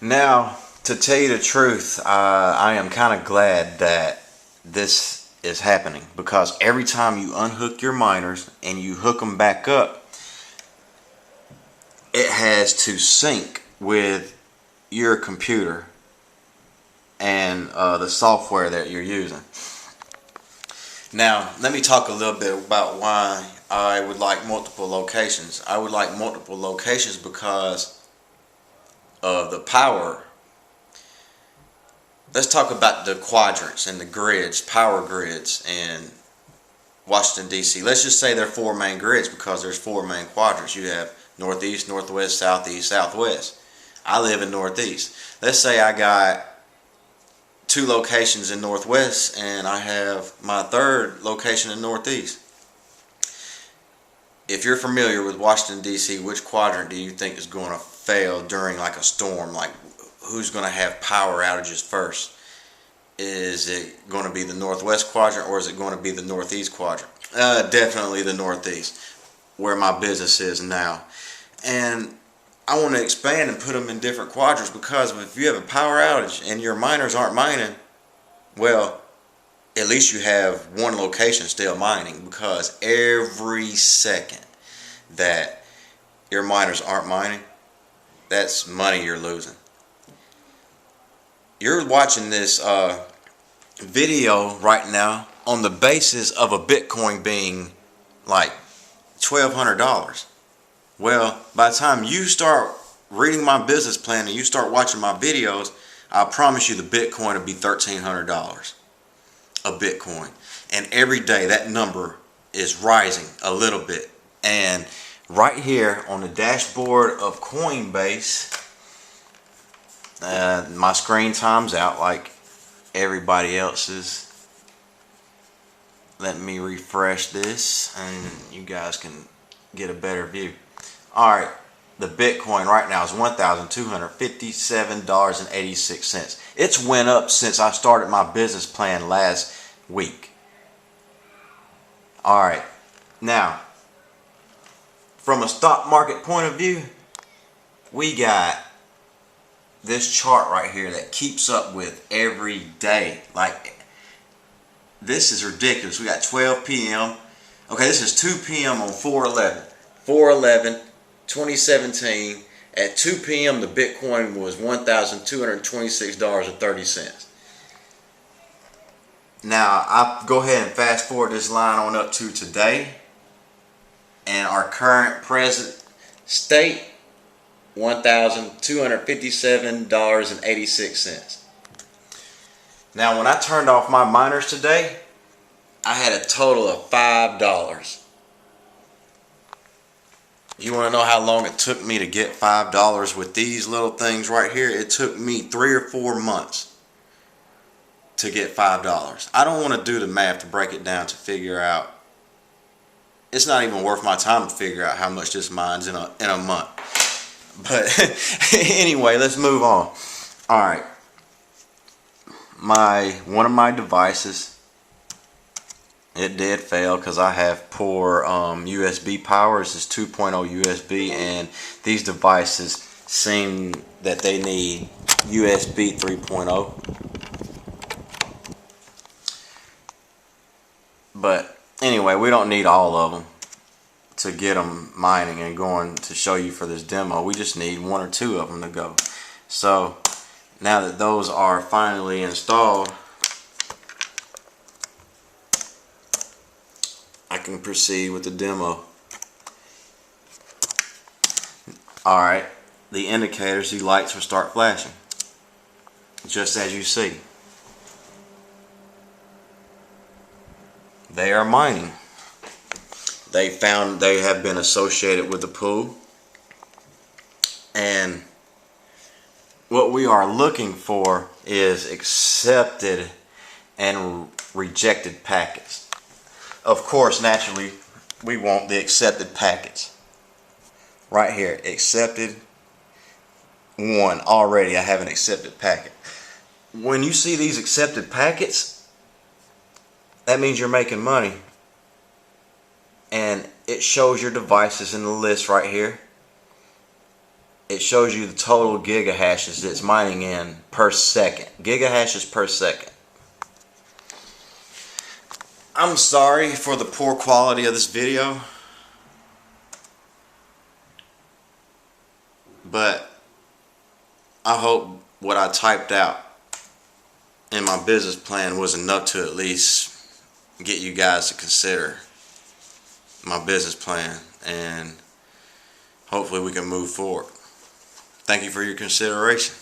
Now, to tell you the truth, I am kind of glad that this is happening, because every time you unhook your miners and you hook them back up, it has to sync with your computer and the software that you're using. Now, let me talk a little bit about why I would like multiple locations. I would like multiple locations because of the power. Let's talk about the quadrants and the grids, power grids in Washington, D.C. Let's just say there are four main grids, because there's four main quadrants. You have northeast, northwest, southeast, southwest. I live in northeast. Let's say I got two locations in northwest and I have my third location in northeast. If you're familiar with Washington, D.C., which quadrant do you think is going to fail during like a storm? Like, who's going to have power outages first? Is it going to be the northwest quadrant, or is it going to be the northeast quadrant? Definitely the northeast, where my business is now. And I want to expand and put them in different quadrants, because if you have a power outage and your miners aren't mining, well, at least you have one location still mining, because every second that your miners aren't mining, that's money you're losing. You're watching this video right now on the basis of a Bitcoin being like $1,200. Well, by the time you start reading my business plan and you start watching my videos, I promise you the Bitcoin will be $1,300 a Bitcoin. And every day that number is rising a little bit. And right here on the dashboard of Coinbase, my screen times out like everybody else's. Let me refresh this and you guys can get a better view. Alright, the Bitcoin right now is $1,257.86. It's went up since I started my business plan last week. Alright, now, from a stock market point of view, we got this chart right here that keeps up with every day. Like, this is ridiculous. We got 12 p.m. Okay, this is 2 p.m. on 4/11/2017. At 2 p.m. the Bitcoin was $1,226.30. Now, I go ahead and fast forward this line on up to today, and our current present state, $1,257.86. Now, when I turned off my miners today, I had a total of $5. You want to know how long it took me to get $5 with these little things right here? It took me 3 or 4 months to get $5. I don't want to do the math to break it down to figure out. It's not even worth my time to figure out how much this mines in a month. But anyway, let's move on. Alright. One of my devices, it did fail because I have poor USB power. This is 2.0 USB, and these devices seem that they need USB 3.0. But anyway, we don't need all of them to get them mining and going to show you for this demo. We just need 1 or 2 of them to go. So now that those are finally installed, I can proceed with the demo. Alright, the indicators, the lights will start flashing, just as you see. They are mining. They have been associated with the pool, and what we are looking for is accepted and rejected packets. Of course, naturally, we want the accepted packets. Right here, accepted 1. Already I have an accepted packet. When you see these accepted packets, that means you're making money. And it shows your devices in the list right here. it shows you the total gigahashes it's mining in per second. Gigahashes per second. I'm sorry for the poor quality of this video, but I hope what I typed out in my business plan was enough to at least get you guys to consider my business plan, and hopefully we can move forward. Thank you for your consideration.